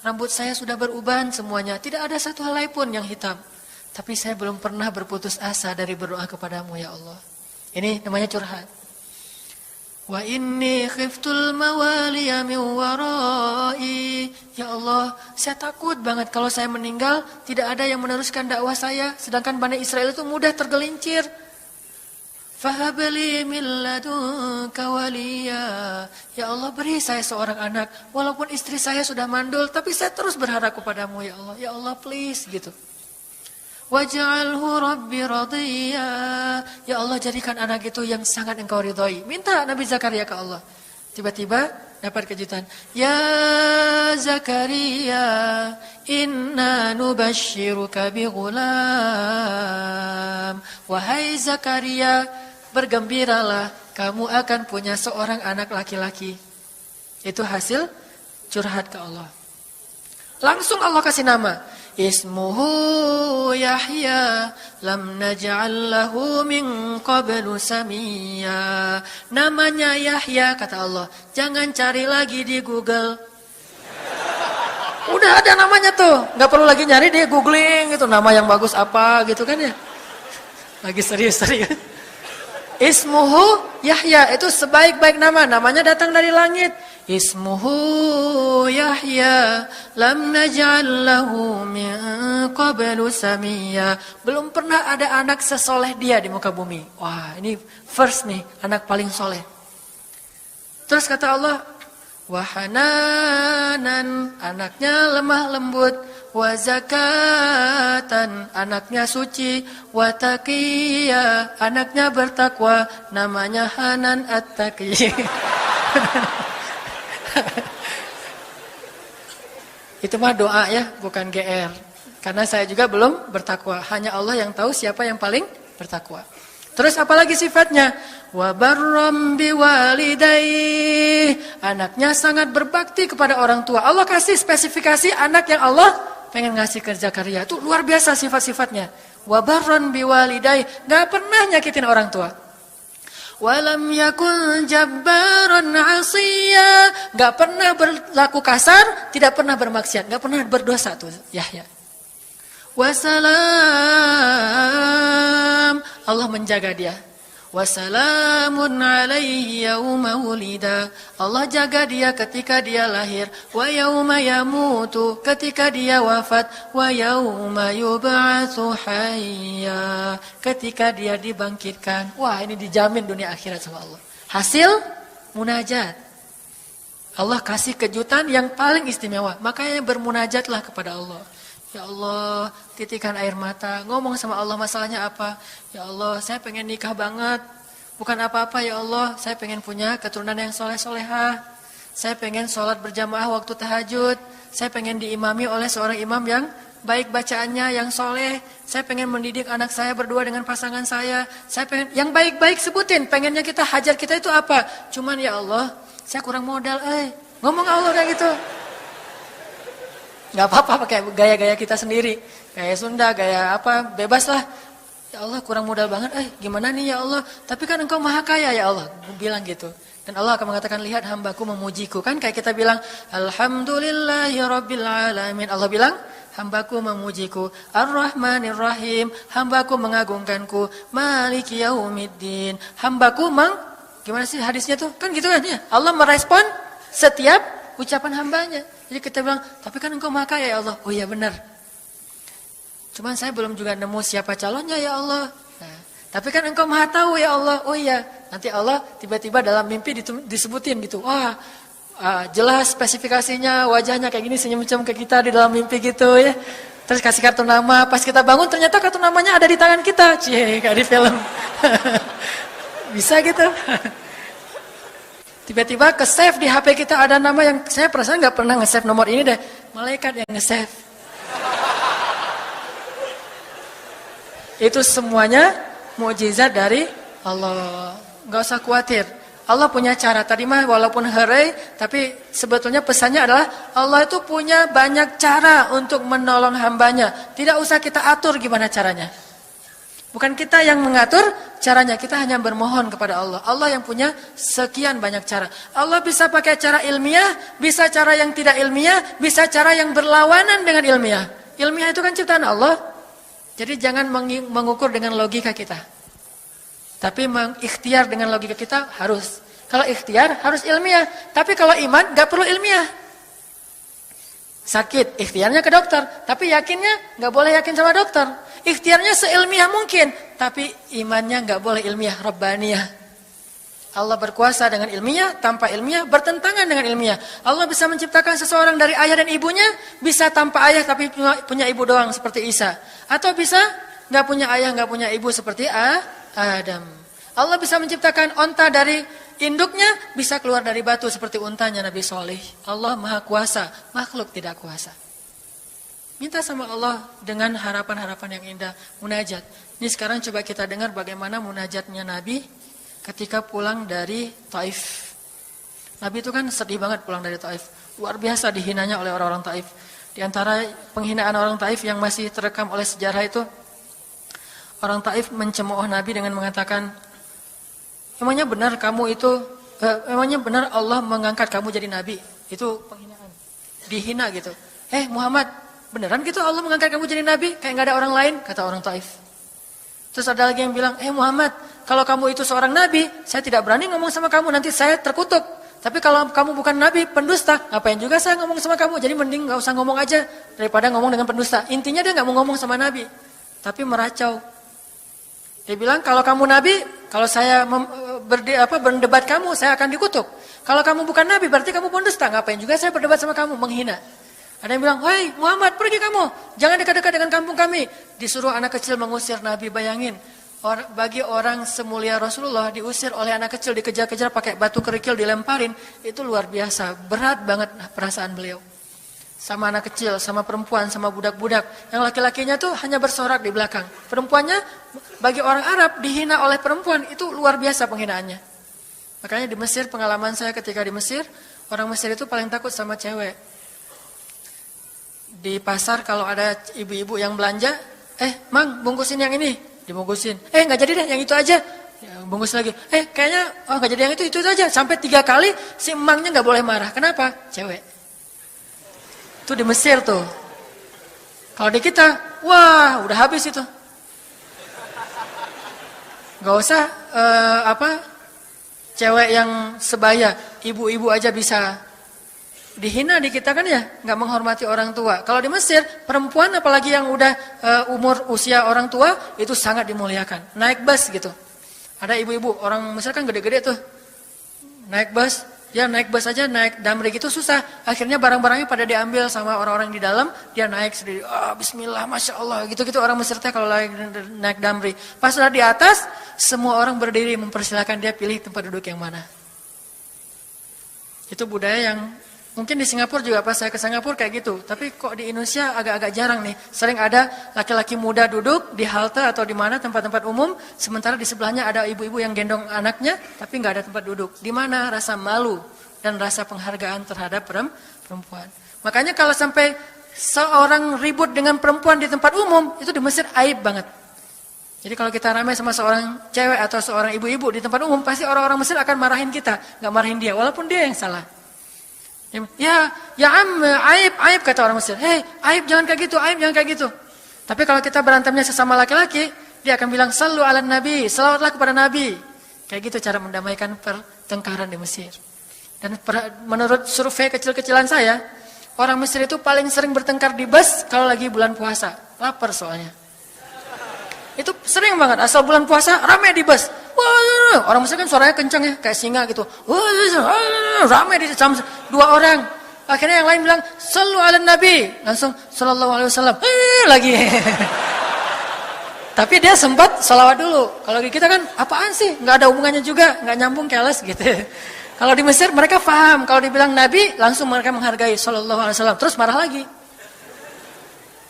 [SPEAKER 1] rambut saya sudah beruban semuanya, tidak ada satu helai pun yang hitam. Tapi saya belum pernah berputus asa dari berdoa kepadamu ya Allah. Ini namanya curhat. Wa inni khiftul mawaliya min warai. Ya Allah, saya takut banget kalau saya meninggal tidak ada yang meneruskan dakwah saya, sedangkan Bani Israel itu mudah tergelincir. Fahabli min ladunka waliya. Ya Allah, beri saya seorang anak walaupun istri saya sudah mandul, tapi saya terus berharap kepadamu ya Allah. Ya Allah, please gitu. Waj'alhu rabbi radhiya. Ya Allah, jadikan anak itu yang sangat engkau ridhoi. Minta Nabi Zakaria ke Allah. Tiba-tiba dapat kejutan. Ya Zakaria, inna nubashiruka bi ghulam. Wahai Zakaria, bergembiralah, kamu akan punya seorang anak laki-laki. Itu hasil curhat ke Allah. Langsung Allah kasih nama. Ismuhu Yahya lam naj'al lahu min qablu samiyya. Namanya Yahya, kata Allah. Jangan cari lagi di Google. Udah ada namanya tuh, nggak perlu lagi nyari di googling gitu nama yang bagus apa gitu kan ya. Lagi serius-serius. Ismuhu Yahya, itu sebaik-baik nama, namanya datang dari langit. Ismuhu Yahya lam naj'al lahu min qablu samiyya. Belum pernah ada anak sesoleh dia di muka bumi. Wah, ini first nih, anak paling soleh. Terus kata Allah, wahananan, anaknya lemah lembut. Wa zakatan, anaknya suci. Wa taqiyya, anaknya bertakwa. Namanya Hanan At-Taqi. Itu mah doa ya, bukan GR. Karena saya juga belum bertakwa. Hanya Allah yang tahu siapa yang paling bertakwa. Terus apalagi sifatnya? Wa barram biwalidayhi, anaknya sangat berbakti kepada orang tua. Allah kasih spesifikasi anak yang Allah pengen ngasih ke Zakaria. Itu luar biasa sifat-sifatnya. Wa barran biwalidayhi, enggak pernah nyakitin orang tua. Walam yakun jabbaran 'asiyya, enggak pernah berlaku kasar, tidak pernah bermaksiat, enggak pernah berdosa tuh Yahya. Wassalam, Allah menjaga dia. Wassalamun alaihi yauma wulida, Allah jaga dia ketika dia lahir. Wa yauma yamutu, ketika dia wafat. Wa yauma yub'atsu hayya, ketika dia dibangkitkan. Wah, ini dijamin dunia akhirat sama Allah. Hasil munajat. Allah kasih kejutan yang paling istimewa. Makanya bermunajatlah kepada Allah. Ya Allah, titikan air mata, ngomong sama Allah masalahnya apa. Ya Allah, saya pengen nikah banget. Bukan apa-apa ya Allah, saya pengen punya keturunan yang soleh-solehah. Saya pengen sholat berjamaah waktu tahajud. Saya pengen diimami oleh seorang imam yang baik bacaannya, yang soleh. Saya pengen mendidik anak saya berdua dengan pasangan saya. Saya pengen, yang baik-baik sebutin, pengennya kita hajar kita itu apa. Cuman ya Allah, saya kurang modal, ngomong Allah kayak gitu. Gak apa-apa pakai gaya-gaya kita sendiri. Gaya Sunda, gaya apa, bebas lah. Ya Allah, kurang modal banget, gimana nih ya Allah. Tapi kan engkau maha kaya ya Allah. Bilang gitu. Dan Allah akan mengatakan, lihat hambaku memujiku. Kan kayak kita bilang, Alhamdulillahi Rabbil Alamin. Allah bilang, hambaku memujiku. Ar-Rahmanir-Rahim, hambaku mengagungkanku. Maliki Yaumiddin, hambaku gimana sih hadisnya tuh? Kan gitu kan ya. Allah merespon setiap ucapan hambanya. Jadi kita bilang, tapi kan engkau maha kaya ya Allah. Oh iya benar. Cuman saya belum juga nemu siapa calonnya ya Allah. Nah, tapi kan engkau maha tahu ya Allah. Oh iya. Nanti Allah tiba-tiba dalam mimpi disebutin gitu. Wah, jelas spesifikasinya, wajahnya kayak gini, senyum-senyum ke kita di dalam mimpi gitu ya. Terus kasih kartu nama. Pas kita bangun ternyata kartu namanya ada di tangan kita. Cie, kayak di film. Bisa gitu. Tiba-tiba ke save di HP kita ada nama yang saya perasaan nggak pernah nge-save nomor ini deh. Malaikat yang nge-save. Itu semuanya mukjizat dari Allah. Nggak usah khawatir. Allah punya cara. Tadi mah walaupun herai, tapi sebetulnya pesannya adalah Allah itu punya banyak cara untuk menolong hambanya. Tidak usah kita atur gimana caranya. Bukan kita yang mengatur caranya, kita hanya bermohon kepada Allah. Allah yang punya sekian banyak cara. Allah bisa pakai cara ilmiah, bisa cara yang tidak ilmiah, bisa cara yang berlawanan dengan ilmiah. Ilmiah itu kan ciptaan Allah. Jadi jangan mengukur dengan logika kita. Tapi mengikhtiar dengan logika kita harus. Kalau ikhtiar harus ilmiah. Tapi kalau iman gak perlu ilmiah. Sakit, ikhtiarnya ke dokter. Tapi yakinnya gak boleh yakin sama dokter. Ikhtiarnya seilmiah mungkin. Tapi imannya gak boleh ilmiah, rabbaniyah. Allah berkuasa dengan ilmiah, tanpa ilmiah, bertentangan dengan ilmiah. Allah bisa menciptakan seseorang dari ayah dan ibunya, bisa tanpa ayah tapi punya ibu doang seperti Isa. Atau bisa nggak punya ayah, nggak punya ibu seperti Adam. Allah bisa menciptakan onta dari induknya, bisa keluar dari batu seperti untanya Nabi Soleh. Allah maha kuasa, makhluk tidak kuasa. Minta sama Allah dengan harapan-harapan yang indah, munajat. Ini sekarang coba kita dengar bagaimana munajatnya Nabi ketika pulang dari Taif. Nabi itu kan sedih banget pulang dari Taif. Luar biasa dihinanya oleh orang-orang Taif. Di antara penghinaan orang Taif yang masih terekam oleh sejarah itu, orang Taif mencemooh Nabi dengan mengatakan, emangnya benar kamu itu, emangnya benar Allah mengangkat kamu jadi Nabi? Itu penghinaan. Dihina gitu. Muhammad, beneran gitu Allah mengangkat kamu jadi Nabi? Kayak gak ada orang lain? Kata orang Taif. Terus ada lagi yang bilang, Muhammad, kalau kamu itu seorang nabi, saya tidak berani ngomong sama kamu, nanti saya terkutuk. Tapi kalau kamu bukan nabi, pendusta, ngapain juga saya ngomong sama kamu? Jadi mending gak usah ngomong aja, daripada ngomong dengan pendusta. Intinya dia gak mau ngomong sama nabi, tapi meracau. Dia bilang, kalau kamu nabi, kalau saya berdebat kamu, saya akan dikutuk. Kalau kamu bukan nabi, berarti kamu pendusta, ngapain juga saya berdebat sama kamu, menghina. Ada yang bilang, hei Muhammad, pergi kamu, jangan dekat-dekat dengan kampung kami. Disuruh anak kecil mengusir Nabi, bayangin. Bagi orang semulia Rasulullah, diusir oleh anak kecil, dikejar-kejar pakai batu kerikil, dilemparin, itu luar biasa, berat banget perasaan beliau. Sama anak kecil, sama perempuan, sama budak-budak. Yang laki-lakinya tuh hanya bersorak di belakang. Perempuannya, bagi orang Arab, dihina oleh perempuan, itu luar biasa penghinaannya. Makanya di Mesir, pengalaman saya ketika di Mesir, orang Mesir itu paling takut sama cewek. Di pasar kalau ada ibu-ibu yang belanja, Mang, bungkusin yang ini, dibungkusin. Nggak jadi deh, yang itu aja. Ya, bungkus lagi. Kayaknya, nggak jadi yang itu aja. Sampai 3 kali, si emangnya nggak boleh marah. Kenapa? Cewek. Itu di Mesir tuh. Kalau di kita, wah, udah habis itu. Nggak usah, cewek yang sebaya, ibu-ibu aja bisa dihina di kita kan ya, nggak menghormati orang tua. Kalau di Mesir, perempuan apalagi yang udah usia orang tua itu sangat dimuliakan. Naik bus gitu. Ada ibu-ibu orang Mesir kan gede-gede tuh. Naik bus, ya naik bus aja, naik damri gitu susah. Akhirnya barang-barangnya pada diambil sama orang-orang di dalam, dia naik sendiri. Bismillah, masya Allah, gitu-gitu orang Mesir teh kalau naik damri. Pas udah di atas, semua orang berdiri mempersilahkan dia pilih tempat duduk yang mana. Itu budaya yang mungkin di Singapura juga pas saya ke Singapura kayak gitu. Tapi kok di Indonesia agak-agak jarang nih. Sering ada laki-laki muda duduk di halte atau di mana tempat-tempat umum. Sementara di sebelahnya ada ibu-ibu yang gendong anaknya. Tapi nggak ada tempat duduk. Di mana rasa malu dan rasa penghargaan terhadap perempuan. Makanya kalau sampai seorang ribut dengan perempuan di tempat umum. Itu di Mesir aib banget. Jadi kalau kita ramai sama seorang cewek atau seorang ibu-ibu di tempat umum. Pasti orang-orang Mesir akan marahin kita. Nggak marahin dia. Walaupun dia yang salah. Ya aib kata orang Mesir. Aib jangan kayak gitu, aib jangan kayak gitu. Tapi kalau kita berantemnya sesama laki-laki, dia akan bilang sallu ala nabi, selawatlah kepada nabi. Kayak gitu cara mendamaikan pertengkaran di Mesir. Dan menurut survei kecil-kecilan saya, orang Mesir itu paling sering bertengkar di bus kalau lagi bulan puasa. Lapar soalnya. Itu sering banget, asal bulan puasa ramai di bus. Wah, orang Mesir kan suaranya kencang ya, kayak singa gitu. Wah, ramai di jam 2 orang. Akhirnya yang lain bilang, sallu ala nabi. Langsung, sallallahu alaihi wasallam. Lagi. Tapi dia sempat salawat dulu. Kalau kita kan, apaan sih? Nggak ada hubungannya juga, nggak nyambung, keles gitu. Kalau di Mesir mereka paham. Kalau dibilang nabi, langsung mereka menghargai sallallahu alaihi wasallam. Terus marah lagi.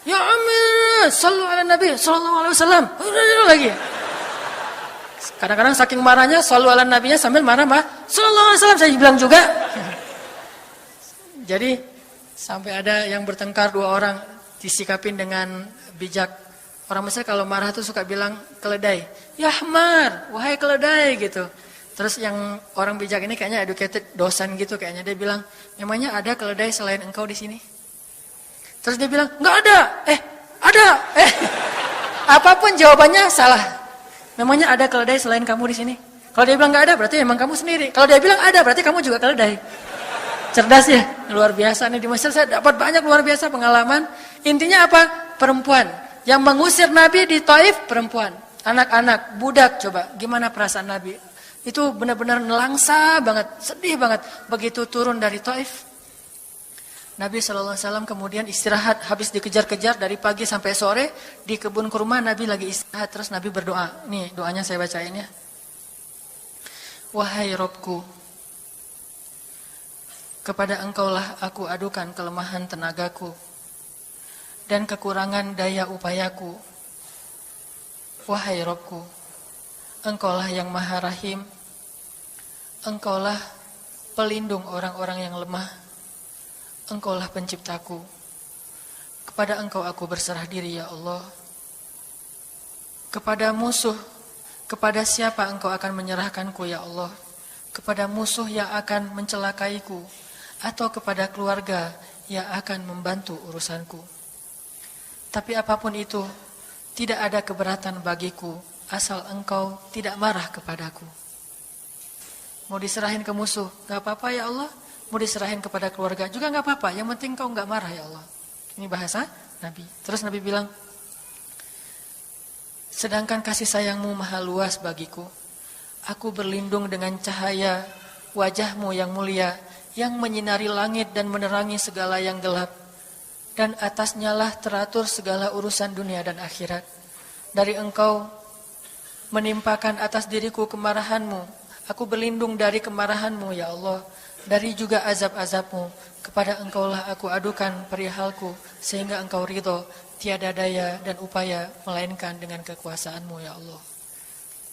[SPEAKER 1] Ya amin, sallu ala nabi, sallallahu alaihi wasallam. Lagi. Kadang-kadang saking marahnya, sallu ala nabinya sambil marah, sallallahu alaihi wasallam, saya bilang juga. Jadi, sampai ada yang bertengkar 2 orang, disikapin dengan bijak. Orang Mesir kalau marah tuh suka bilang keledai. Ya Ahmar, wahai keledai gitu. Terus yang orang bijak ini kayaknya educated, dosen gitu kayaknya. Dia bilang, memangnya ada keledai selain engkau di sini? Terus dia bilang, nggak ada. Ada. Apapun jawabannya salah. Memangnya ada keledai selain kamu di sini? Kalau dia bilang nggak ada, berarti emang kamu sendiri. Kalau dia bilang ada, berarti kamu juga keledai. Cerdas ya, luar biasa nih di Mesir. Saya dapat banyak luar biasa pengalaman. Intinya apa? Perempuan yang mengusir Nabi di Taif, perempuan, anak-anak, budak. Coba, gimana perasaan Nabi? Itu benar-benar nelangsa banget, sedih banget. Begitu turun dari Taif, Nabi SAW kemudian istirahat, habis dikejar-kejar dari pagi sampai sore di kebun kurma. Nabi lagi istirahat, terus Nabi berdoa. Nih doanya saya bacain ya. Wahai Robku, kepada Engkaulah aku adukan kelemahan tenagaku dan kekurangan daya upayaku. Wahai Robku, Engkaulah yang Maha Rahim, Engkaulah pelindung orang-orang yang lemah, Engkaulah penciptaku. Kepada Engkau aku berserah diri ya Allah. Kepada musuh, kepada siapa Engkau akan menyerahkanku ya Allah? Kepada musuh yang akan mencelakaiku, atau kepada keluarga yang akan membantu urusanku. Tapi apapun itu, tidak ada keberatan bagiku, asal Engkau tidak marah kepadaku. Mau diserahin ke musuh, gak apa-apa ya Allah. Mau diserahin kepada keluarga juga gak apa-apa, yang penting Engkau gak marah ya Allah. Ini bahasa Nabi. Terus Nabi bilang, sedangkan kasih sayangmu maha luas bagiku, aku berlindung dengan cahaya wajahmu yang mulia, yang menyinari langit dan menerangi segala yang gelap. Dan atasnya lah teratur segala urusan dunia dan akhirat. Dari Engkau menimpakan atas diriku kemarahanmu. Aku berlindung dari kemarahanmu ya Allah. Dari juga azab-azabmu. Kepada Engkaulah aku adukan perihalku, sehingga Engkau ridho. Tiada daya dan upaya melainkan dengan kekuasaanmu ya Allah.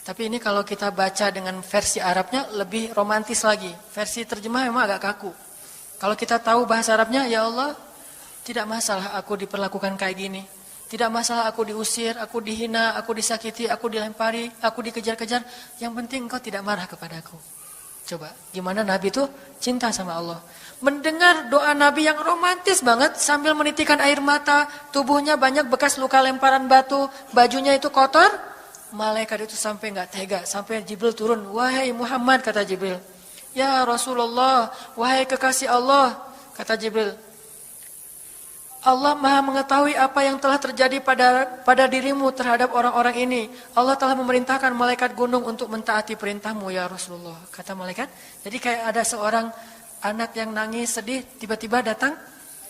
[SPEAKER 1] Tapi ini kalau kita baca dengan versi Arabnya lebih romantis lagi. Versi terjemah memang agak kaku. Kalau kita tahu bahasa Arabnya, ya Allah, tidak masalah aku diperlakukan kayak gini. Tidak masalah aku diusir, aku dihina, aku disakiti, aku dilempari, aku dikejar-kejar. Yang penting Engkau tidak marah kepadaku. Coba, gimana Nabi itu cinta sama Allah. Mendengar doa Nabi yang romantis banget sambil menitikan air mata, tubuhnya banyak bekas luka lemparan batu, bajunya itu kotor. Malaikat itu sampai nggak tega, sampai Jibril turun. Wahai Muhammad, kata Jibril. Ya Rasulullah, wahai kekasih Allah, kata Jibril. Allah Maha mengetahui apa yang telah terjadi pada dirimu terhadap orang-orang ini. Allah telah memerintahkan malaikat gunung untuk mentaati perintahmu ya Rasulullah. Kata malaikat. Jadi kayak ada seorang anak yang nangis sedih, tiba-tiba datang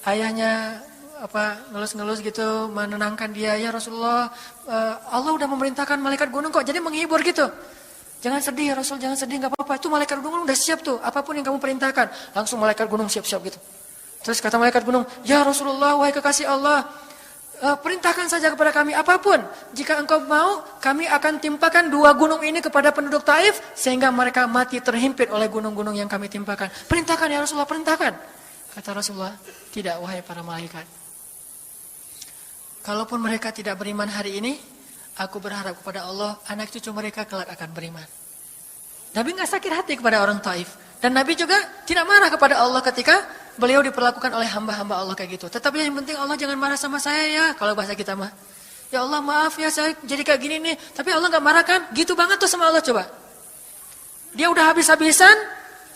[SPEAKER 1] ayahnya ngelus-ngelus gitu, menenangkan dia. Ya Rasulullah, Allah udah memerintahkan malaikat gunung kok, jadi menghibur gitu. Jangan sedih ya Rasul, jangan sedih, gak apa-apa. Itu malaikat gunung udah siap tuh, apapun yang kamu perintahkan. Langsung malaikat gunung siap-siap gitu. Terus kata malaikat gunung, ya Rasulullah, wahai kekasih Allah, perintahkan saja kepada kami apapun. Jika engkau mau, kami akan timpakan 2 gunung ini kepada penduduk Taif, sehingga mereka mati terhimpit oleh gunung-gunung yang kami timpakan. Perintahkan ya Rasulullah, perintahkan. Kata Rasulullah, tidak wahai para malaikat. Kalaupun mereka tidak beriman hari ini, aku berharap kepada Allah, anak cucu mereka kelak akan beriman. Nabi gak sakit hati kepada orang Taif. Dan Nabi juga tidak marah kepada Allah ketika beliau diperlakukan oleh hamba-hamba Allah kayak gitu. Tetapi yang penting Allah jangan marah sama saya ya. Kalau bahasa kita mah. Ya Allah maaf ya saya jadi kayak gini nih. Tapi Allah gak marah kan? Gitu banget tuh sama Allah coba. Dia udah habis-habisan.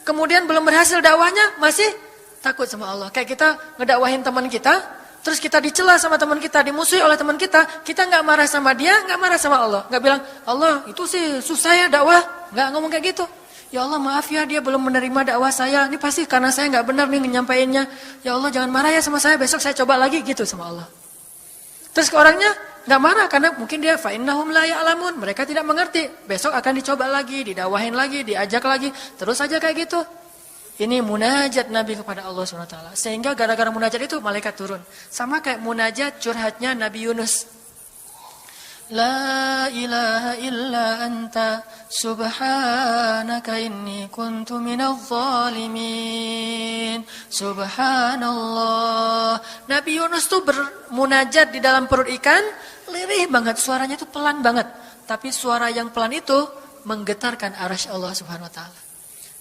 [SPEAKER 1] Kemudian belum berhasil dakwahnya. Masih takut sama Allah. Kayak kita ngedakwahin teman kita. Terus kita dicela sama teman kita. Dimusuhi oleh teman kita. Kita gak marah sama dia. Gak marah sama Allah. Gak bilang Allah itu sih susah ya dakwah. Gak ngomong kayak gitu. Ya Allah maaf ya dia belum menerima dakwah saya. Ini pasti karena saya gak benar nih nyampainnya. Ya Allah jangan marah ya sama saya. Besok saya coba lagi gitu sama Allah. Terus ke orangnya gak marah karena mungkin dia fa'innahum la ya'lamun. Mereka tidak mengerti. Besok akan dicoba lagi, didakwahin lagi, diajak lagi. Terus aja kayak gitu. Ini munajat Nabi kepada Allah SWT. Sehingga gara-gara munajat itu malaikat turun. Sama kayak munajat curhatnya Nabi Yunus. La ilaha illa anta subhanaka inni kuntu minadh zalimin. Subhanallah. Nabi Yunus tuh bermunajat di dalam perut ikan, lirih banget, suaranya tuh pelan banget. Tapi suara yang pelan itu menggetarkan arasy Allah Subhanahu wa taala.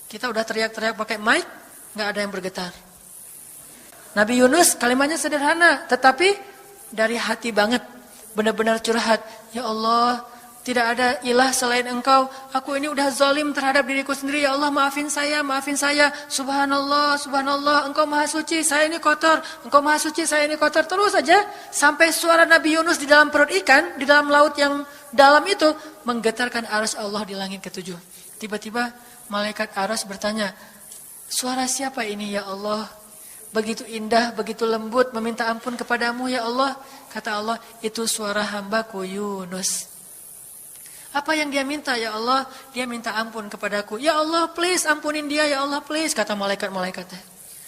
[SPEAKER 1] Kita udah teriak-teriak pakai mic, enggak ada yang bergetar. Nabi Yunus kalimatnya sederhana, tetapi dari hati banget. benar-benar curhat, ya Allah, tidak ada ilah selain Engkau. Aku ini udah zalim terhadap diriku sendiri. Ya Allah, maafin saya, maafin saya. Subhanallah, subhanallah, Engkau maha suci, saya ini kotor. Engkau maha suci, saya ini kotor. Terus saja sampai suara Nabi Yunus di dalam perut ikan, di dalam laut yang dalam itu, menggetarkan arsy Allah di langit ketujuh. Tiba-tiba malaikat arsy bertanya, suara siapa ini ya Allah? Begitu indah, begitu lembut, meminta ampun kepadamu ya Allah. Kata Allah, itu suara hambaku Yunus. Apa yang dia minta ya Allah? Dia minta ampun kepadaku. Ya Allah, please ampunin dia ya Allah, please. Kata malaikat-malaikatnya.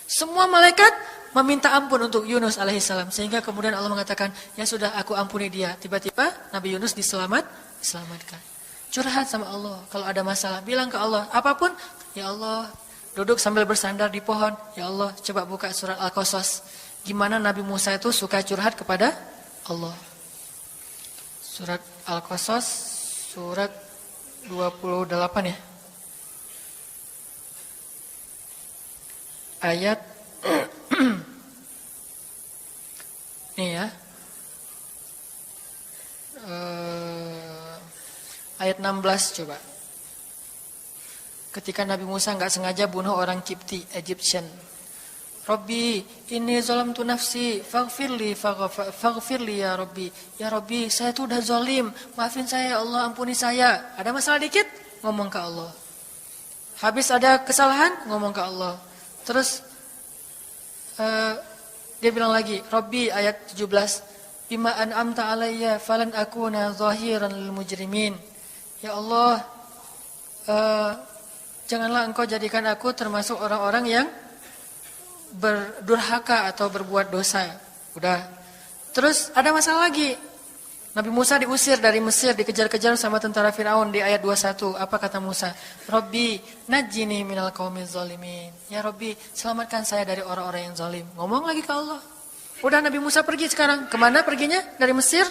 [SPEAKER 1] Semua malaikat meminta ampun untuk Yunus alaihissalam. Sehingga kemudian Allah mengatakan, ya sudah aku ampuni dia. Tiba-tiba Nabi Yunus diselamatkan. Curhat sama Allah. Kalau ada masalah, bilang ke Allah. Apapun, ya Allah. Duduk sambil bersandar di pohon. Ya Allah, coba buka surat Al-Qasas. Gimana Nabi Musa itu suka curhat kepada Allah. Surat Al-Qasas. Surat 28 ya. Ayat nih ya. Ayat 16 coba. Ketika Nabi Musa enggak sengaja bunuh orang Kipti, Egyptian. Rabbi, ini zalamtu nafsi, faghfirli ya Rabbi. Ya Rabbi, saya tuh udah zalim, maafin saya ya Allah, ampuni saya. Ada masalah dikit, ngomong ke Allah. Habis ada kesalahan, ngomong ke Allah. Terus dia bilang lagi, Rabbi ayat 17, bima an'amta alayya falan akuna zahiran lil mujrimin. Ya Allah, janganlah Engkau jadikan aku termasuk orang-orang yang berdurhaka atau berbuat dosa. Udah. Terus ada masalah lagi. Nabi Musa diusir dari Mesir, dikejar-kejar sama tentara Firaun di ayat 21. Apa kata Musa? Rabbi, najjini minal qaumiz zalimin. Ya Rabbi, selamatkan saya dari orang-orang yang zalim. Ngomong lagi ke Allah. Udah Nabi Musa pergi sekarang. Kemana perginya? Dari Mesir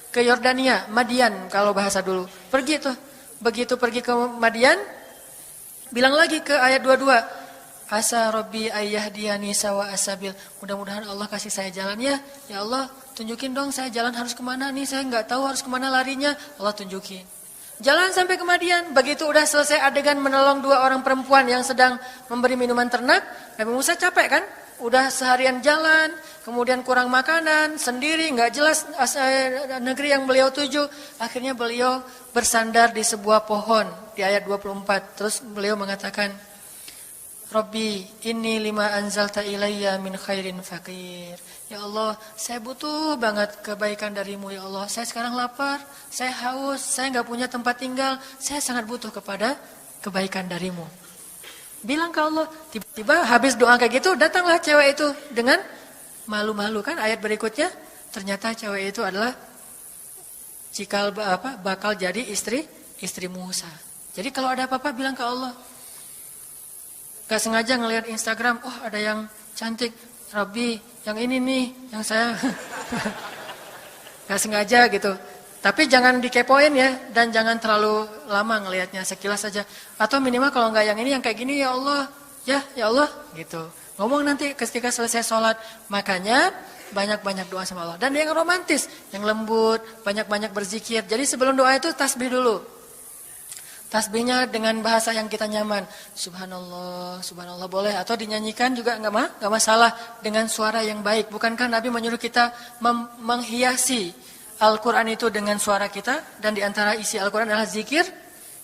[SPEAKER 1] ke Yordania, Madian kalau bahasa dulu. Pergi tuh. Begitu pergi ke Madian, bilang lagi ke ayat 22. Asa Rabbi ayyahdiyani sawa asabil. Mudah-mudahan Allah kasih saya jalan ya. Ya Allah, tunjukin dong saya jalan harus kemana nih. Saya nggak tahu harus kemana larinya. Allah tunjukin. Jalan sampai ke Madian. Begitu udah selesai adegan menolong dua orang perempuan yang sedang memberi minuman ternak. Nabi Musa capek kan? Udah seharian jalan. Kemudian kurang makanan. Sendiri nggak jelas negeri yang beliau tuju. Akhirnya beliau bersandar di sebuah pohon. Di ayat 24. Terus beliau mengatakan, Rabbi, inni lima anzalta ilayya min khairin fakir. Ya Allah, saya butuh banget kebaikan darimu ya Allah. Saya sekarang lapar, saya haus, saya nggak punya tempat tinggal. Saya sangat butuh kepada kebaikan darimu. Bilang ke Allah, tiba-tiba habis doa kayak gitu, datanglah cewek itu dengan malu-malu kan. Ayat berikutnya, ternyata cewek itu adalah bakal jadi istri Musa. Jadi kalau ada apa-apa bilang ke Allah. Gak sengaja ngelihat Instagram, oh ada yang cantik, Rabbi, yang ini nih, yang saya gak sengaja gitu. Tapi jangan dikepoin ya, dan jangan terlalu lama ngelihatnya, sekilas saja. Atau minimal kalau nggak yang ini, yang kayak gini ya Allah, ya Allah, gitu. Ngomong nanti ketika selesai sholat, makanya banyak-banyak doa sama Allah. Dan yang romantis, yang lembut, banyak-banyak berzikir. Jadi sebelum doa itu tasbih dulu. Tasbihnya dengan bahasa yang kita nyaman. Subhanallah, subhanallah boleh. Atau dinyanyikan juga nggak masalah dengan suara yang baik. Bukankah Nabi menyuruh kita menghiasi Al-Quran itu dengan suara kita? Dan diantara isi Al-Quran adalah zikir.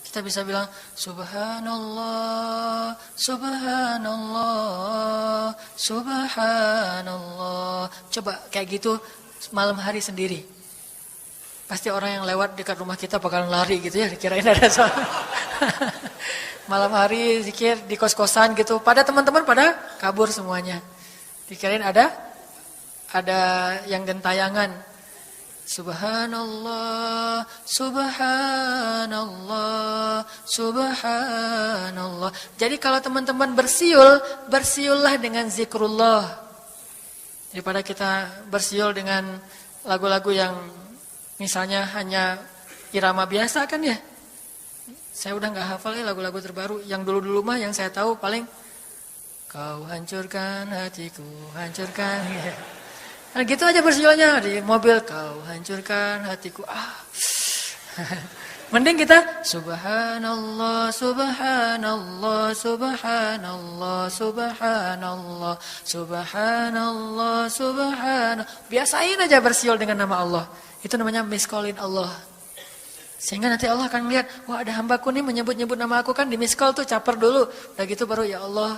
[SPEAKER 1] Kita bisa bilang Subhanallah, Subhanallah, Subhanallah. Coba kayak gitu malam hari sendiri. Pasti orang yang lewat dekat rumah kita bakalan lari gitu ya, dikirain ada soal. Malam hari zikir di kos-kosan gitu, pada teman-teman pada kabur semuanya. Dikirain ada yang gentayangan. Subhanallah, Subhanallah, Subhanallah. Jadi kalau teman-teman bersiullah dengan zikrullah. Daripada kita bersiul dengan lagu-lagu yang misalnya hanya irama biasa kan ya. Saya udah gak hafal ya lagu-lagu terbaru. Yang dulu-dulu mah yang saya tahu paling kau hancurkan hatiku, hancurkan. Ya. Nah, gitu aja bersiulnya di mobil, kau hancurkan hatiku. Mending kita subhanallah, subhanallah, subhanallah, subhanallah, subhanallah, subhanallah. Biasain aja bersiul dengan nama Allah. Itu namanya miskolin Allah. Sehingga nanti Allah akan melihat, wah ada hambaku nih menyebut-nyebut nama aku, kan di miskol tuh caper dulu. Udah gitu baru ya Allah,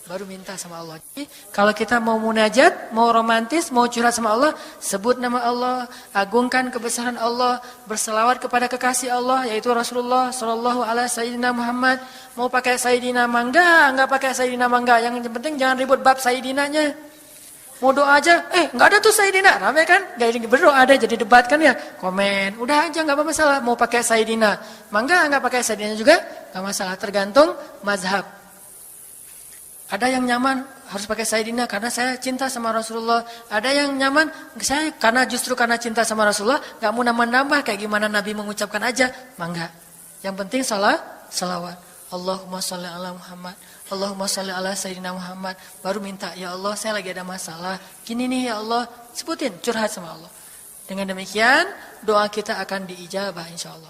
[SPEAKER 1] baru minta sama Allah. Jadi, kalau kita mau munajat, mau romantis, mau curhat sama Allah, sebut nama Allah, agungkan kebesaran Allah, berselawat kepada kekasih Allah, yaitu Rasulullah Shallallahu Alaihi Sayyidina Muhammad. Mau pakai Sayyidina mangga, enggak pakai Sayyidina mangga. Yang penting jangan ribut bab Sayyidinanya. Mau doa aja, enggak ada tuh Sayyidina, rame kan? Gak berdoa ada, jadi debat kan ya, komen. Udah aja, enggak masalah. Mau pakai Sayyidina mangga, enggak pakai Sayyidina juga, enggak masalah. Tergantung mazhab. Ada yang nyaman harus pakai Sayyidina karena saya cinta sama Rasulullah. Ada yang nyaman saya justru karena cinta sama Rasulullah, enggak mau nambah-nambah kayak gimana Nabi mengucapkan aja, mangga. Yang penting salawat. Allahumma sholli ala Muhammad, Allahumma sholli ala Sayyidina Muhammad. Baru minta, ya Allah saya lagi ada masalah, gini nih ya Allah, sebutin, curhat sama Allah. Dengan demikian doa kita akan diijabah insya Allah.